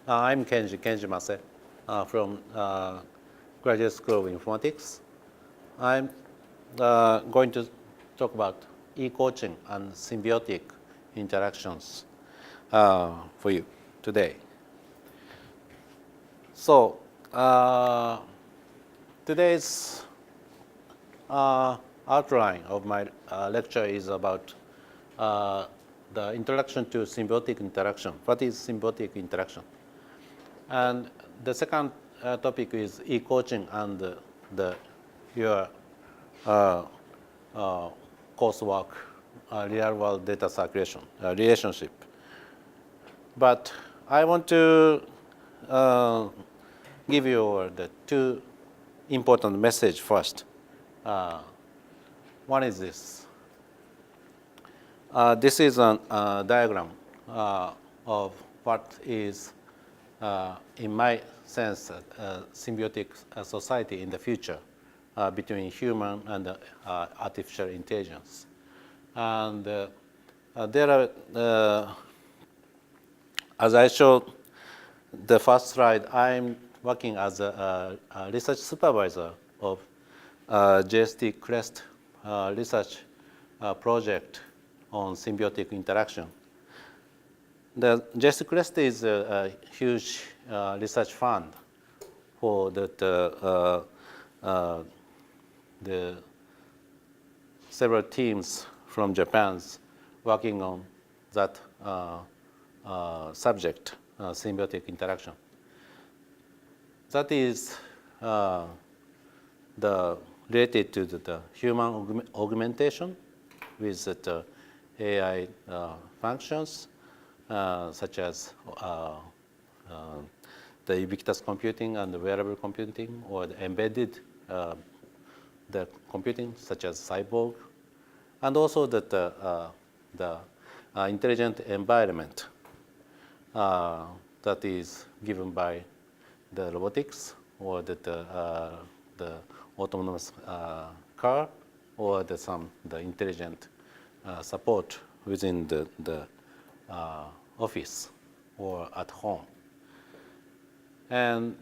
I'm Kenji Mase from Graduate School of Informatics. I'm going to talk about e-coaching and symbiotic interactions for you today. So today's outline of my lecture is about the introduction to symbiotic interaction. What is symbiotic interaction? And the second topic is e-coaching and your coursework, real-world data circulation relationship. But I want to give you the two important messages first. One is this. This is a diagram of what is, in my sense, symbiotic society in the future between human and artificial intelligence. And there are, as I showed the first slide, I'm working as a research supervisor of JST CREST research project on symbiotic interaction. The JST CREST is a huge research fund for the several teams from Japan working on that subject, symbiotic interaction. That is related to the human augmentation with the AI functions, such as the ubiquitous computing and the wearable computing, or the embedded the computing, such as cyborg, and also the intelligent environment that is given by the robotics or the autonomous car or the intelligent support within the office or at home. And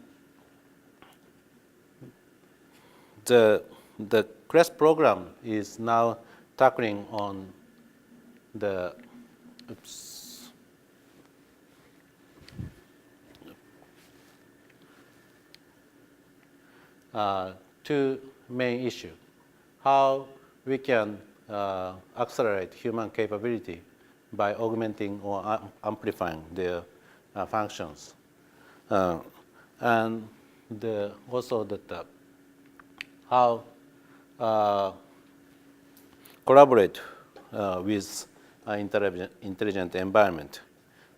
the CREST program is now tackling on the two main issues: how we can accelerate human capability by augmenting or amplifying their functions, and also how collaborate with intelligent environment.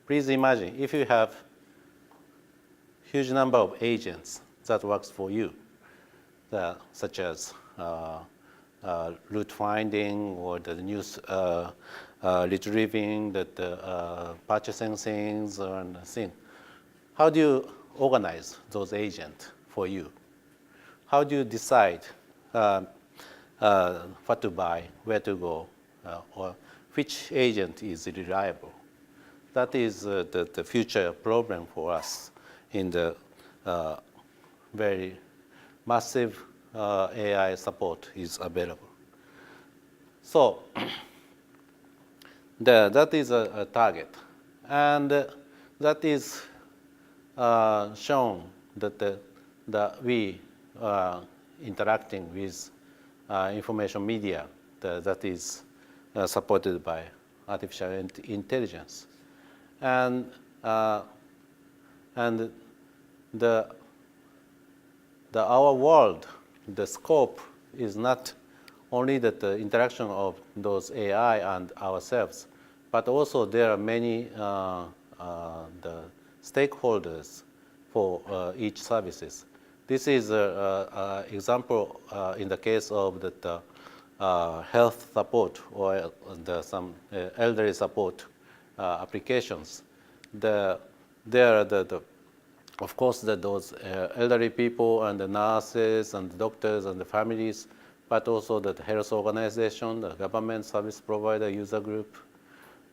Please imagine if you have huge number of agents that works for you, such as route finding or the news retrieving, purchasing things and things. How do you organize those agents for you? How do you decide what to buy, where to go, or which agent is reliable? That is the future problem for us in the very massive AI support is available. So that is a target, and that is shown that we interacting with information media that is supported by artificial intelligence, and our world, the scope is not only the interaction of those AI and ourselves, but also there are many the stakeholders for each services. This is an example in the case of the health support or some elderly support applications. Of course, those elderly people and the nurses and the doctors and the families, but also the health organization, the government service provider user group,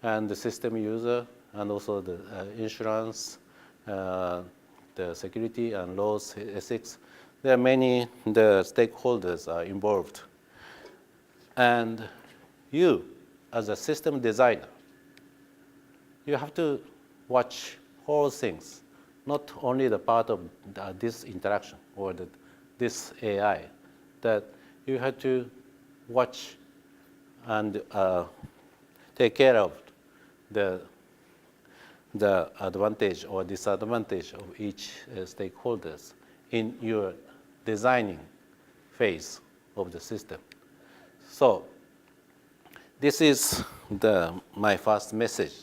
and the system user, and also the insurance the security and laws, ethics. There are many the stakeholders are involved. And you, as a system designer, you have to watch all things, not only the part of this interaction or this AI, that you have to watch and take care of the advantage or disadvantage of each stakeholders in your designing phase of the system. So this is my first message.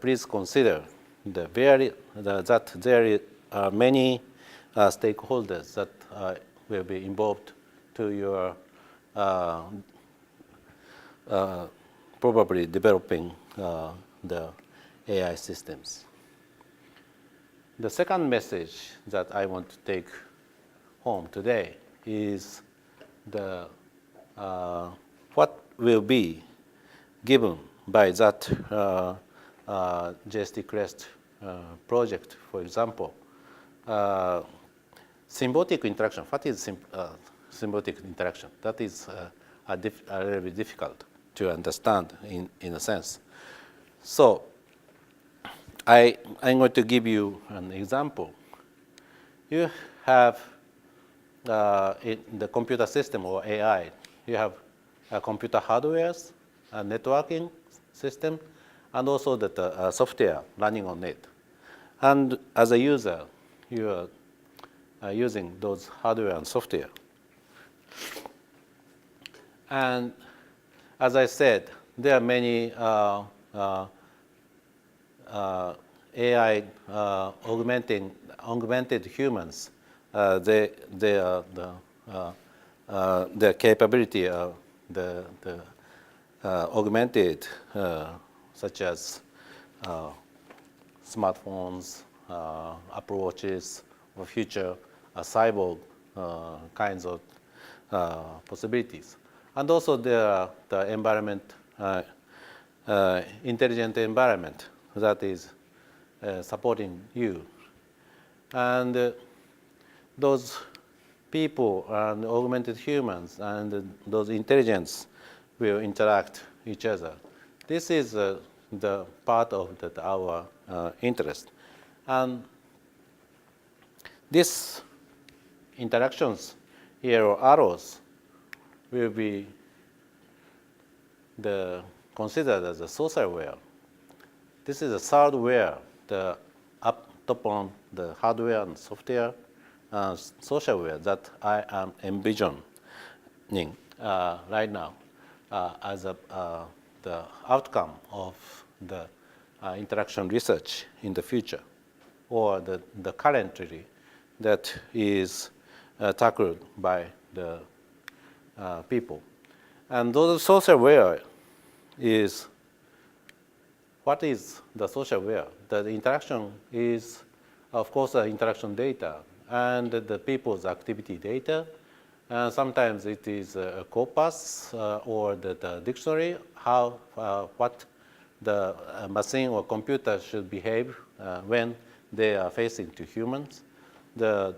Please consider that there are many stakeholders that will be involved to your probably developing the AI systems. The second message that I want to take home today is what will be given by that JST Crest project. For example, symbiotic interaction. What is symbiotic interaction? That is a little bit difficult to understand in a sense. So I'm going to give you an example. You have in the computer system or AI, you have computer hardwares, a networking system, and also the software running on it. And as a user, you are using those hardware and software. And as I said, there are many AI augmented humans. Their capability the augmented, such as smartphones, Apple Watches, or future cyborg kinds of possibilities. And also there are the environment, intelligent environment that is supporting you. And those people and augmented humans and those intelligence will interact each other. This is the part of our interest. And these interactions here, or arrows, will be considered as a socialware. This is a thirdware, the up top on the hardware and software socialware that I am envisioning right now as the outcome of the interaction research in the future, or the currently that is tackled by the people. And those socialware is, what is the socialware? The interaction is, of course, the interaction data and the people's activity data. Sometimes it is a corpus or the dictionary, what the machine or computer should behave when they are facing to humans. The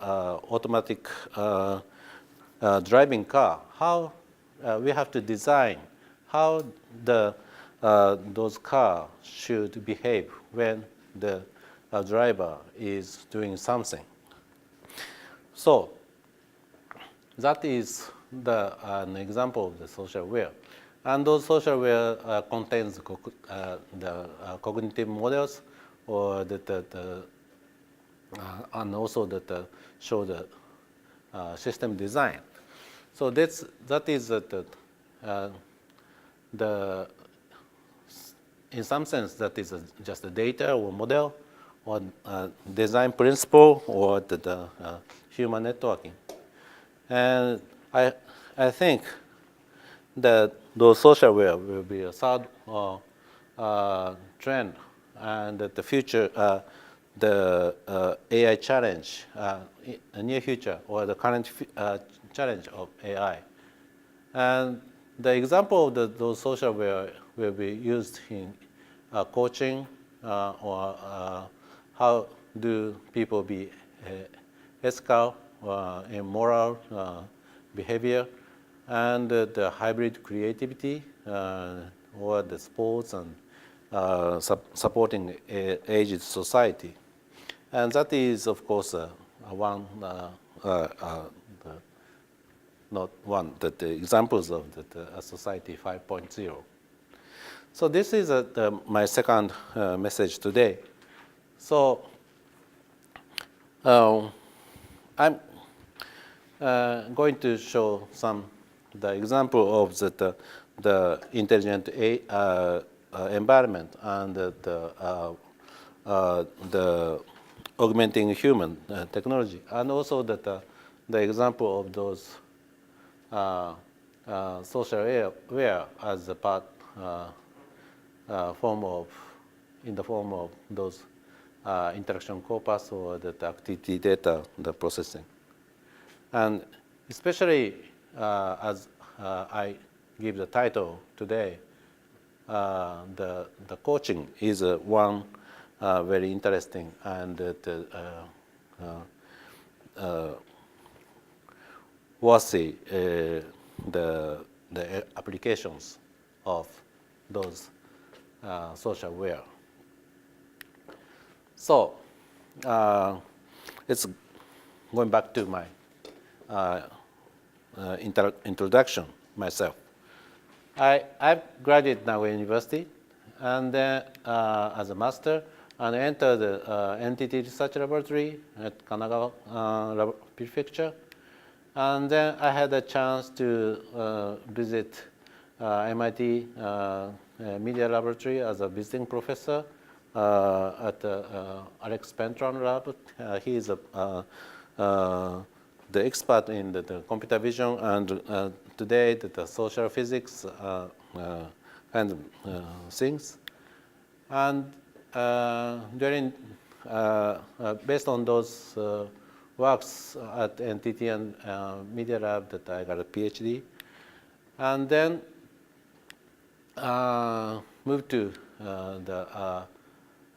automatic driving car, how we have to design how those cars should behave when the driver is doing something. So that is an example of the socialware. And those socialware contains the cognitive models, or and also show the system design. So that is in some sense, that is just a data or model or design principle or the human networking. And I think that those socialware will be a third trend, and that the future, the AI challenge, the near future, or the current challenge of AI. And the example of those socialware will be used in coaching, or how do people be ethical and moral behavior, and the hybrid creativity or the sports and supporting aged society. And that is, of course, one, not one, that the examples of the Society 5.0. So this is my second message today. So I'm going to show the example of the intelligent environment and the augmenting human technology, and also the example of those social aware as a part in the form of those interaction corpus or the activity data, the processing. And especially as I give the title today, the coaching is one very interesting and worthy the applications of those social aware. So it's going back to my introduction myself. I graduated now University, and then as a master, and entered the NTT Research Laboratory at Kanagawa Prefecture. And then I had a chance to visit MIT Media Laboratory as a visiting professor at Alex Pentron Lab. He is the expert in the computer vision and today the social physics and things. And during based on those works at NTT and Media Lab, that I got a PhD, and then moved to the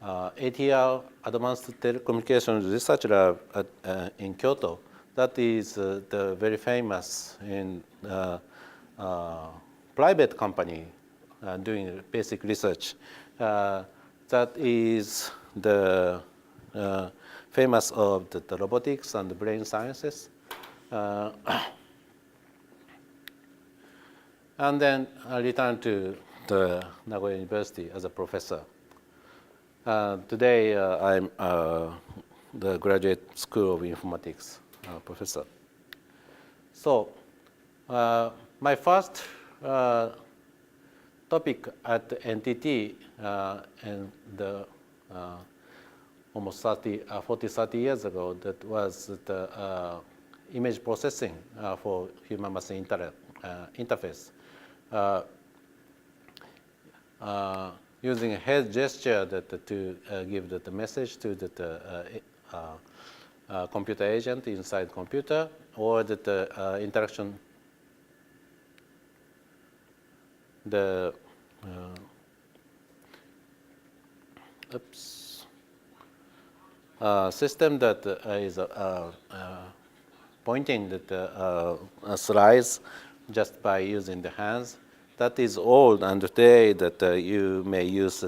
ATR Advanced Telecommunications Research Lab in Kyoto. That is the very famous in private company doing basic research. That is the famous of the robotics and the brain sciences. And then I returned to the Nagoya University as a professor. Today I'm the Graduate School of Informatics professor. So my first topic at NTT and the almost 30 years ago, that was the image processing for human-machine interface. Using a head gesture to give the message to the computer agent inside computer, or the interaction, the system that is pointing the slides just by using the hands. That is old, and today that you may use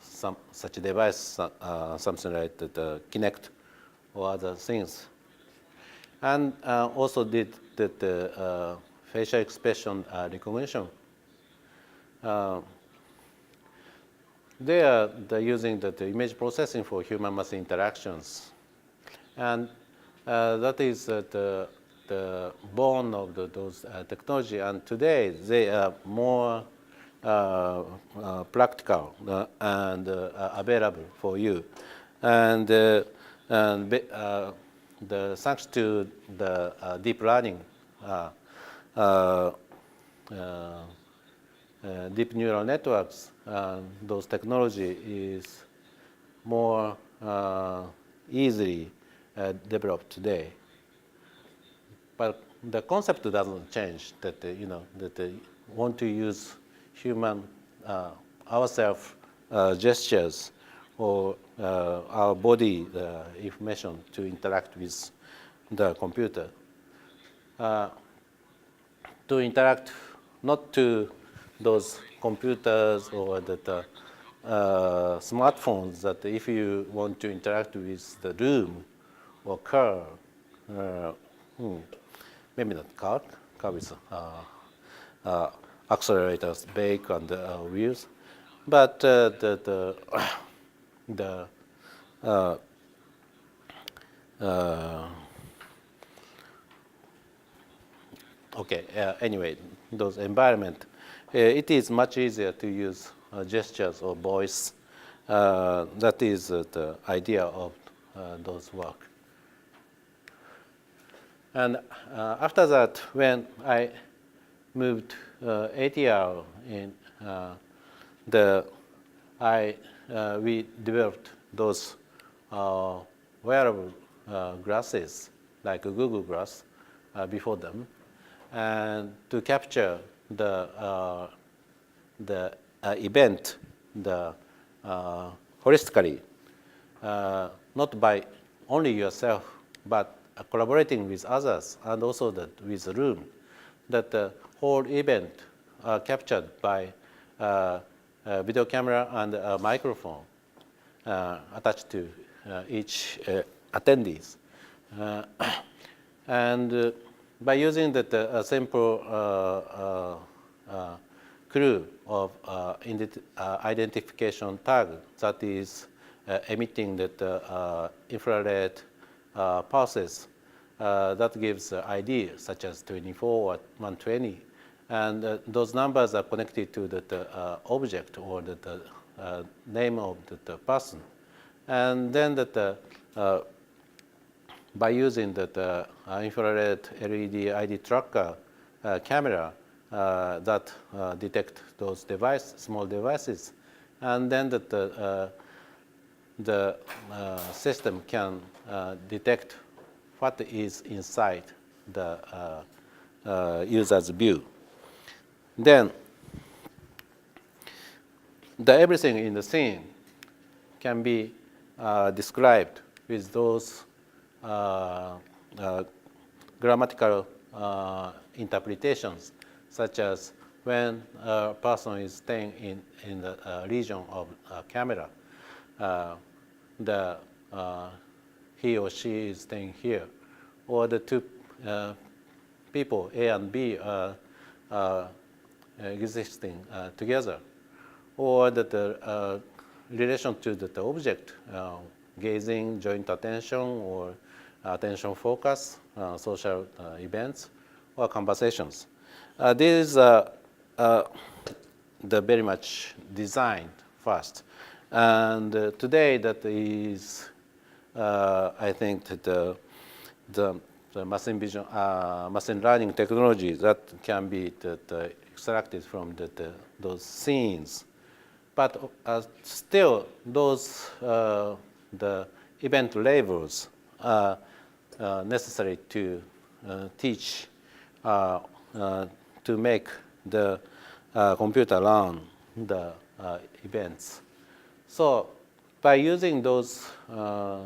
some such device, something like the Kinect or other things, and also did the facial expression recognition. They are using the image processing for human-machine interactions, and that is the born of those technology. And today they are more practical and available for you. And thanks to the deep learning, deep neural networks, those technology is more easily developed today. But the concept doesn't change. That that want to use human ourselves gestures or our body information to interact with the computer. To interact not to those computers or the smartphones that if you want to interact with the room or car, uh, maybe not car with accelerators, brake, and wheels, but the okay. Anyway, those environment, it is much easier to use gestures or voice. That is the idea of those work. And after that, when I moved ATR in we developed those wearable glasses like a Google Glass before them, and to capture the event holistically, not by only yourself, but collaborating with others and also with the room, that the whole event captured by a video camera and a microphone attached to each attendees. And by using the simple clue of identification tag that is emitting the infrared pulses that gives ID such as 24 or 120, and those numbers are connected to the object or the name of the person, and then by using the infrared LED ID tracker camera that detect those small devices, and then the system can detect what is inside the user's view. Then everything in the scene can be described with those grammatical interpretations, such as when a person is staying in the region of a camera, he or she is staying here, or the two people, A and B, are existing together, or the relation to the object, gazing, joint attention, or attention focus, social events, or conversations. These are the very much designed first. And today that is, I think, that the machine vision, machine learning technology that can be extracted from those scenes. But still, those the event labels are necessary to teach, to make the computer learn the events. So by using those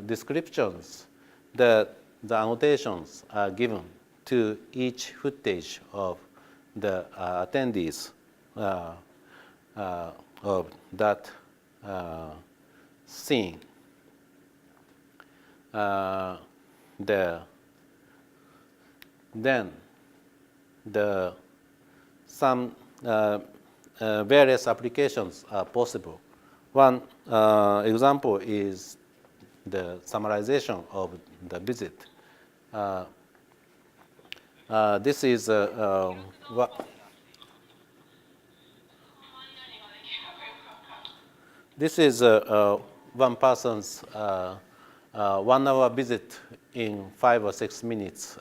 descriptions, the annotations are given to each footage of the attendees of that scene. Then some various applications are possible. One example is the summarization of the visit. This is this is one person's 1 hour visit in 5 or 6 minutes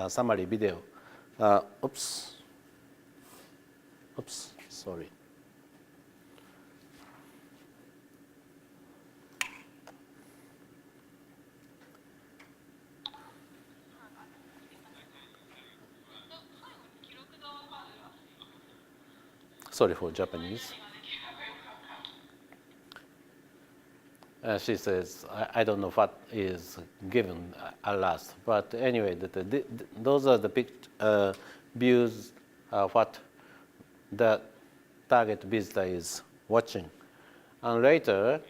summary video. Oops, sorry. Sorry for Japanese. she says, I don't know what is given at last. But anyway, those are the views what the target visitor is watching. And later,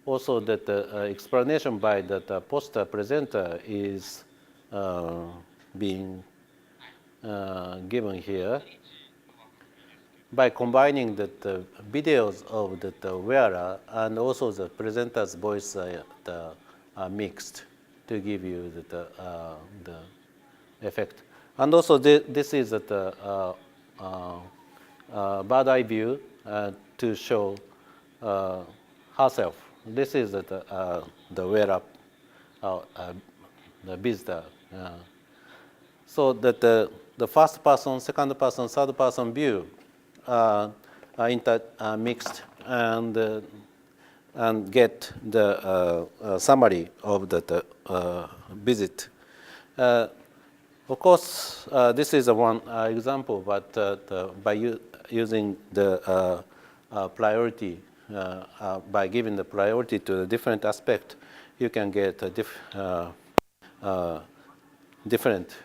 also that the explanation by the poster presenter is being given here by combining the videos of the wearer and also the presenter's voice mixed to give you the effect. And also this is the bird eye view to show herself. This is the wearer, the visitor. So that the first person, second person, third person view are mixed and get the summary of the visit. Of course, this is one example, but by using the priority, by giving the priority to a different aspect, you can get a different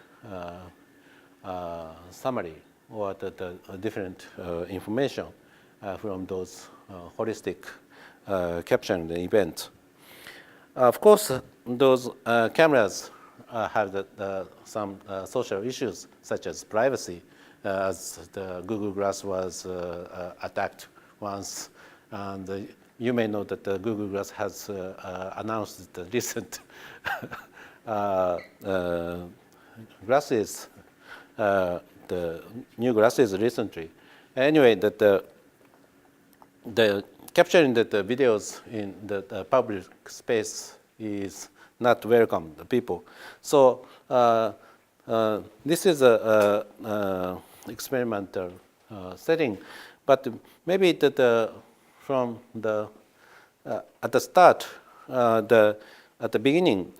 summary or the different information from those holistic capturing the event. Of course, those cameras have some social issues such as privacy, as the Google Glass was attacked once. And you may know that the Google Glass has announced the recent glasses, the new glasses recently. Anyway, the capturing the videos in the public space is not welcome to people. So this is a experimental setting, but maybe from the at the start, at the beginning,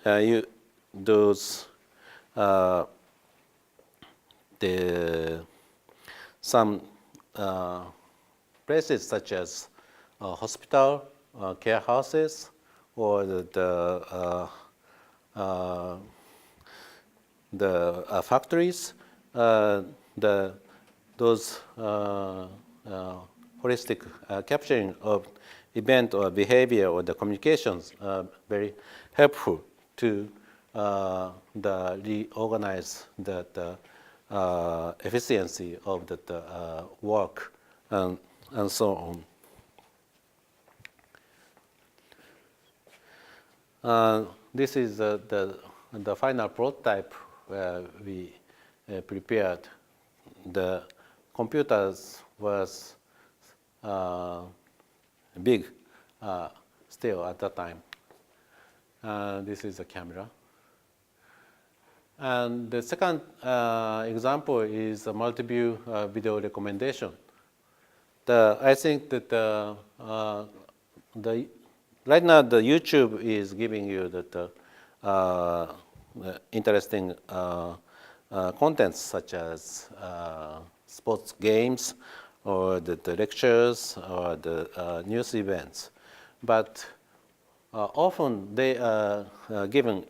those some places such as hospital, care houses, or the factories, those holistic capturing of event or behavior or the communications are very helpful to reorganize the efficiency of the work and so on. This is the final prototype where we prepared. The computers was big still at that time. This is a camera. And the second example is a multi-view video recommendation. I think that right now the YouTube is giving you the interesting contents such as sports games or the lectures or the news events. But often they are given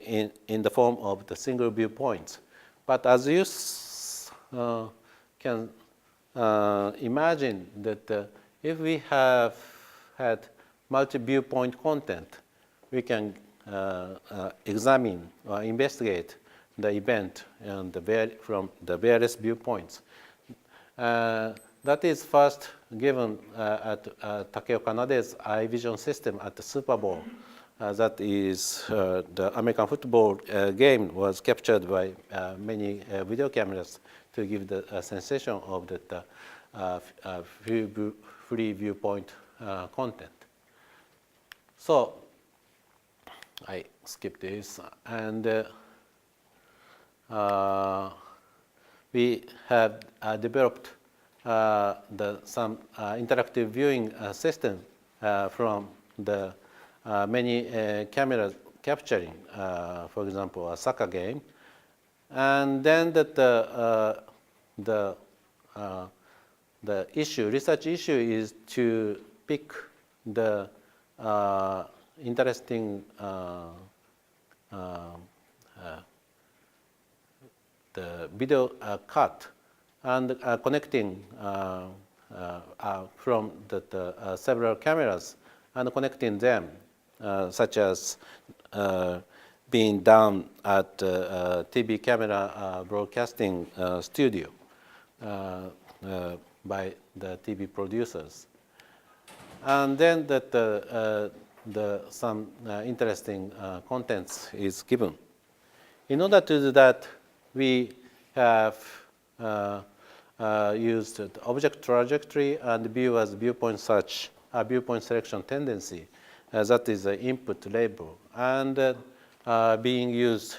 in the form of the single viewpoints. But as you can imagine that if we have had multi-viewpoint content, we can examine or investigate the event and from the various viewpoints. That is first given at Takeo Kanade's eye vision system at the Super Bowl. That is the American football game was captured by many video cameras to give the sensation of the free viewpoint content. So I skip this, and we have developed some interactive viewing system from the many cameras capturing, for example, a soccer game, and then that the research issue is to pick the interesting the video cut and connecting from the several cameras and connecting them, such as being done at TV camera broadcasting studio by the TV producers. And then some interesting contents is given. In order to do that, we have used the object trajectory and view as viewpoint search, viewpoint selection tendency. That is the input label, and being used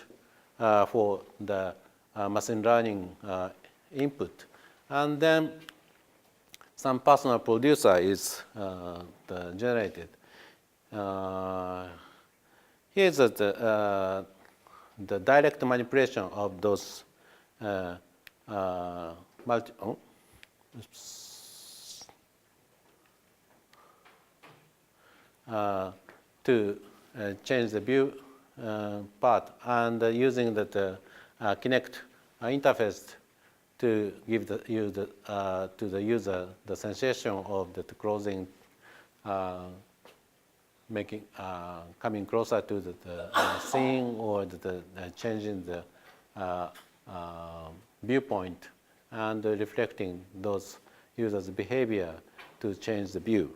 for the machine learning input. And then some personal producer is generated. Here's the direct manipulation of those to change the view part, and using the Kinect interface to give to the user the sensation of the closing, coming closer to the scene, or the changing the viewpoint, and reflecting those users' behavior to change the view.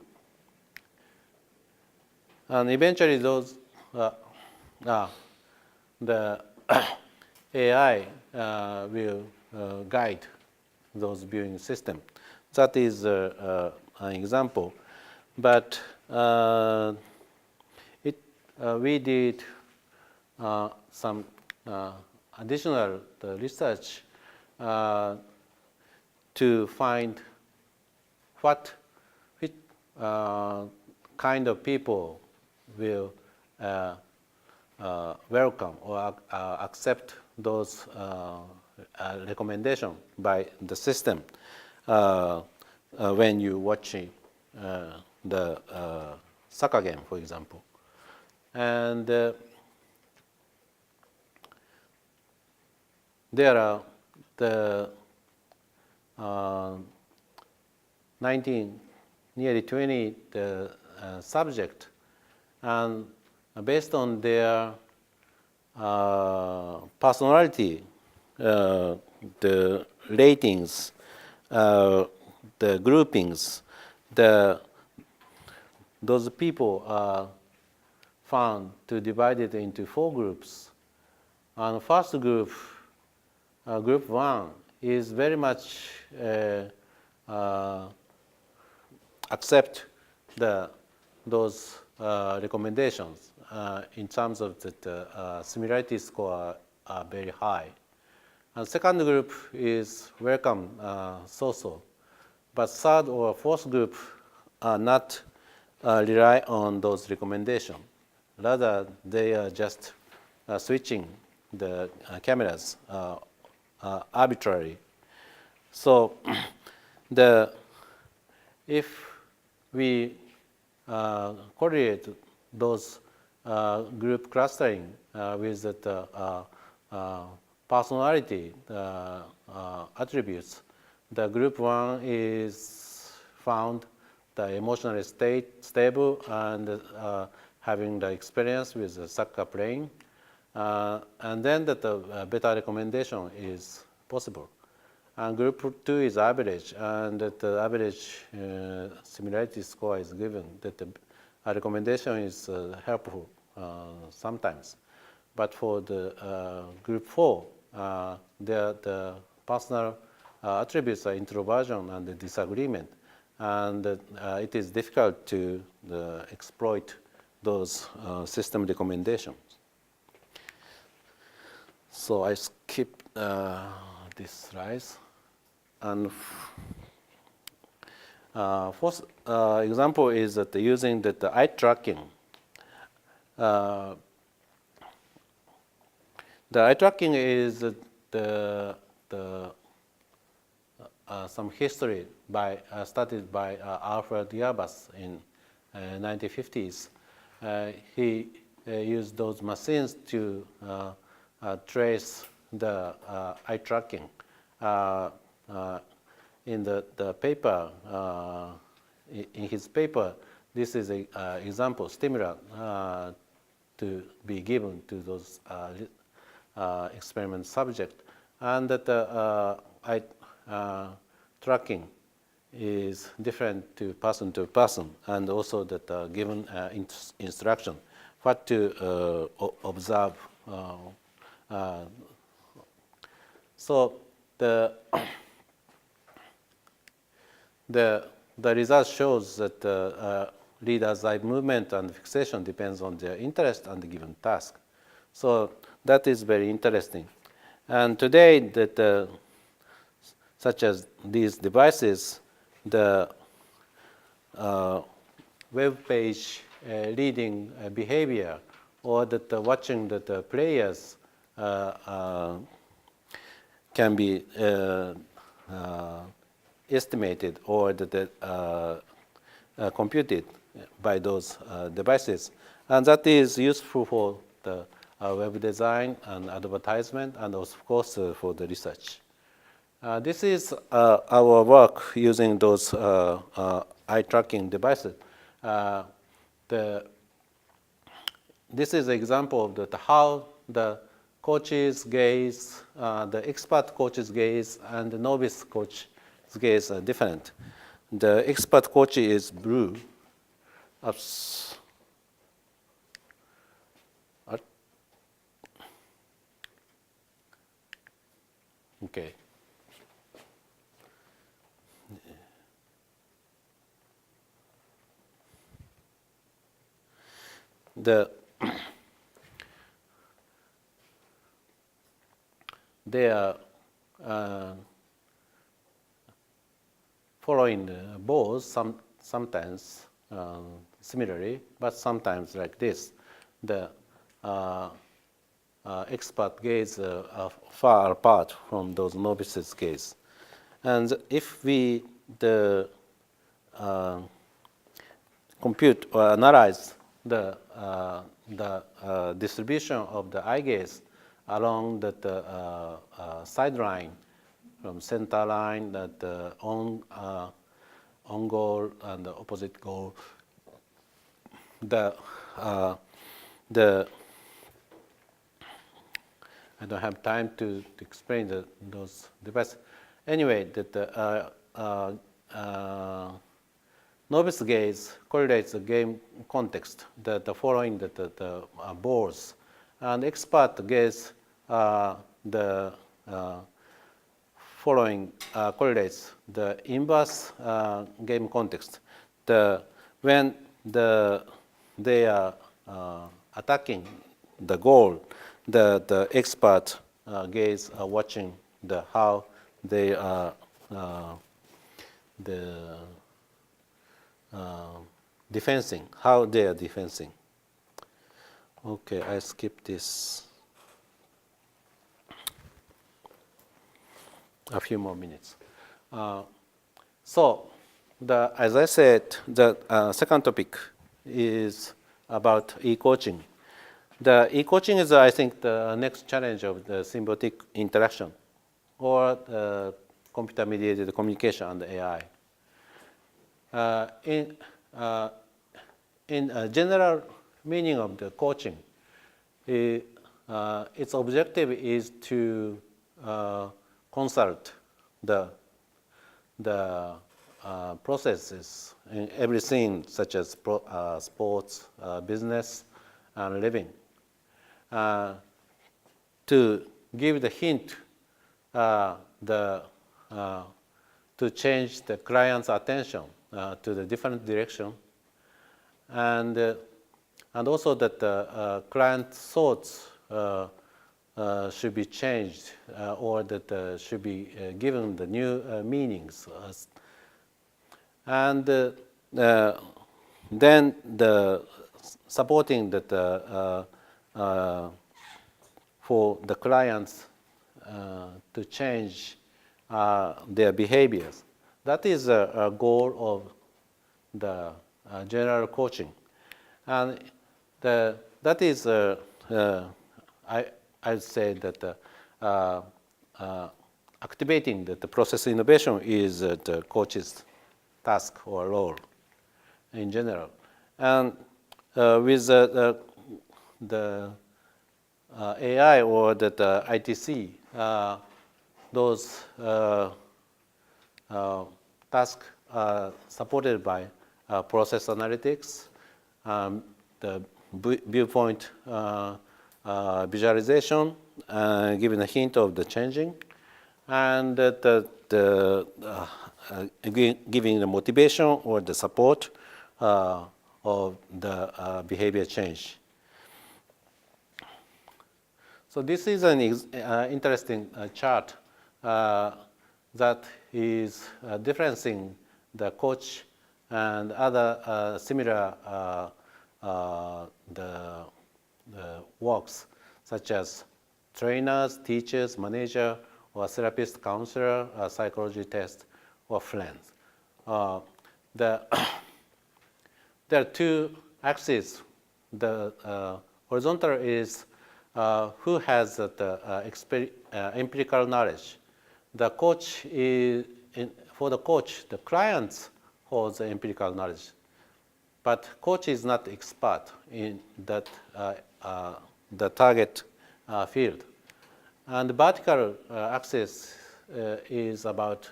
And eventually those the AI will guide those viewing system. That is an example. But we did some additional research to find which kind of people will welcome or accept those recommendations by the system when you watching the soccer game, for example. And there are the 19, nearly 20 subject, and based on their personality, the ratings, the groupings, those people are found to divide it into 4 groups. And first group, group 1, is very much accept those recommendations in terms of the similarity score are very high. And second group is welcome so-so. But third or fourth group are not rely on those recommendations. Rather, they are just switching the cameras arbitrarily. So if we correlate those group clustering with the personality attributes, the group 1 is found the emotionally stable and having the experience with the soccer playing, and then the better recommendation is possible. And group 2 is average, and the average similarity score is given. That the recommendation is helpful sometimes. But for the group 4, the personal attributes are introversion and the disagreement, and it is difficult to exploit those system recommendations. So I skip this slide. And fourth example is that using the eye tracking. The eye tracking is the some history started by Alfred Yabas in 1950s. He used those machines to trace the eye tracking. In the paper, in his paper, this is an example stimulant to be given to those experiment subject, and that eye tracking is different to person, and also that given instruction what to observe. So the result shows that reader's eye movement and fixation depends on their interest and the given task. So that is very interesting. And today, that such as these devices, the web page reading behavior, or that watching the players can be estimated or computed by those devices. And that is useful for the web design and advertisement, and of course for the research. This is our work using those eye tracking devices. This is an example of how the coach's gaze, the expert coach's gaze, and the novice coach's gaze are different. The expert coach is blue. Okay. They are following the balls sometimes similarly, but sometimes like this. The expert gaze are far apart from those novices' gaze. And if we compute or analyze the distribution of the eye gaze along the side line, from center line, that on goal and the opposite goal, I don't have time to explain those devices. Anyway, that novice gaze correlates the game context, the following the balls, and expert gaze the following correlates the inverse game context. When they are attacking the goal, the expert gaze are watching how they are defending, how they are defending. Okay, I skip this. A few more minutes. So, as I said, the second topic is about e-coaching. The e-coaching is, I think, the next challenge of the symbiotic interaction, or computer-mediated communication and AI. In a general meaning of the coaching, its objective is to consult the processes in every scene, such as sports, business, and living, to give the hint to change the client's attention to the different direction, and also that the client's thoughts should be changed, or that should be given the new meanings. And then supporting that for the clients to change their behaviors. That is a goal of the general coaching. And that is, I'd say that activating the process innovation is the coach's task or role in general. And with the AI or the ITC, those tasks are supported by process analytics, the viewpoint visualization, giving a hint of the changing, and giving the motivation or the support of the behavior change. So this is an interesting chart that is differencing the coach and other similar the works, such as trainers, teachers, manager, or therapist, counselor, psychology test, or friends. There are two axes. The horizontal is who has the empirical knowledge. The coach is, for the coach, the clients holds the empirical knowledge. But coach is not expert in that the target field. And the vertical axis is about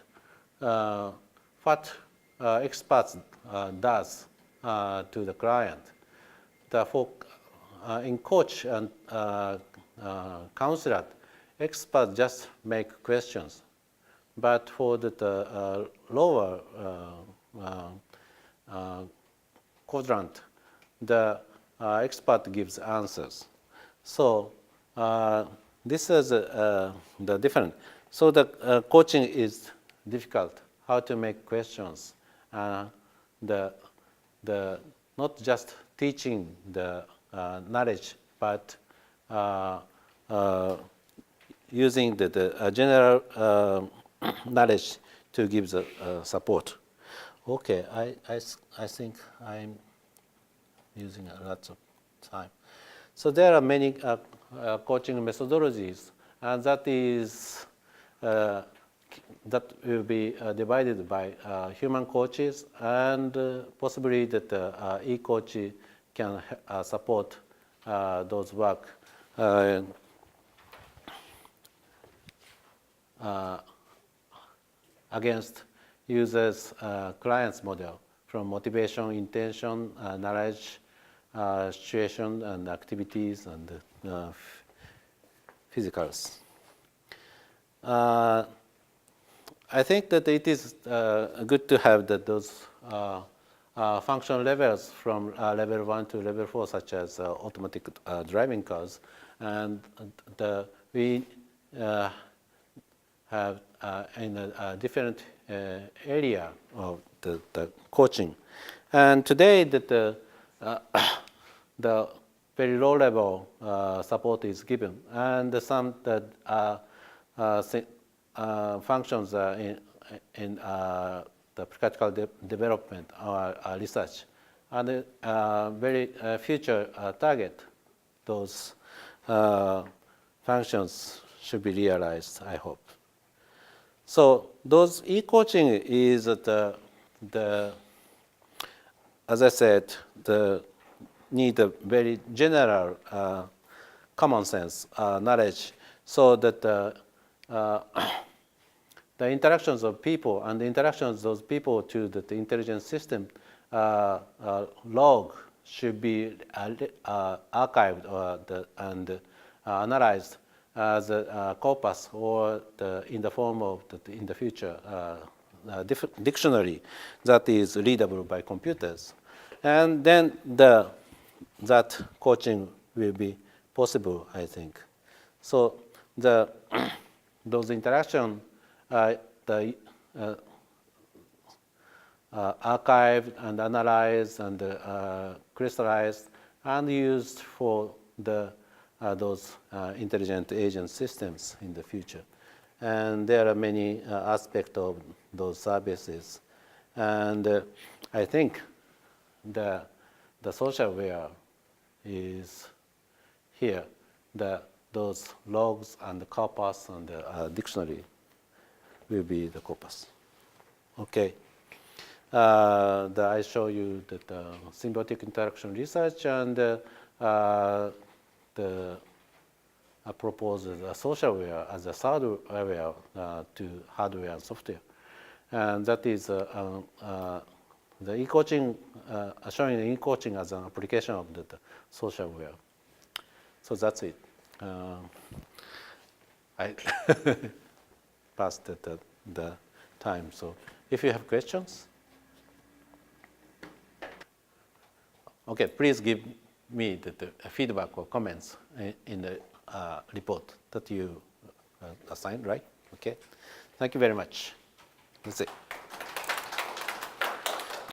what experts does to the client. In coach and counselor, experts just make questions. But for the lower quadrant, the expert gives answers. So this is the different. So the coaching is difficult. How to make questions. The not just teaching the knowledge, but using the general knowledge to give the support. Okay, I think I'm using lots of time. So there are many coaching methodologies, and that is that will be divided by human coaches, and possibly that e-coach can support those work against users' clients model from motivation, intention, knowledge, situation, and activities, and physicals. I think that it is good to have those function levels from level 1 to level 4, such as automatic driving cars. And we have in a different area of the coaching. And today, the very low level support is given, and some functions in the practical development or research, and very future target. Those functions should be realized, I hope. So those e-coaching is as I said, need a very general common sense knowledge, so that the interactions of people and the interactions of those people to the intelligence system log should be archived and analyzed as a corpus, or in the form of in the future dictionary that is readable by computers, and then that coaching will be possible, I think. So those interactions, archived and analyzed and crystallized and used for those intelligent agent systems in the future. And there are many aspects of those services. And I think the socialware is here. Those logs and the corpus and the dictionary will be the corpus. Okay. I show you that symbiotic interaction research, and I propose the socialware as a third area to hardware and software. And that is the e-coaching, showing the e-coaching as an application of the socialware. So that's it. I passed the time. So if you have questions, okay, please give me the feedback or comments in the report that you assigned, right? Okay. Thank you very much. That's it.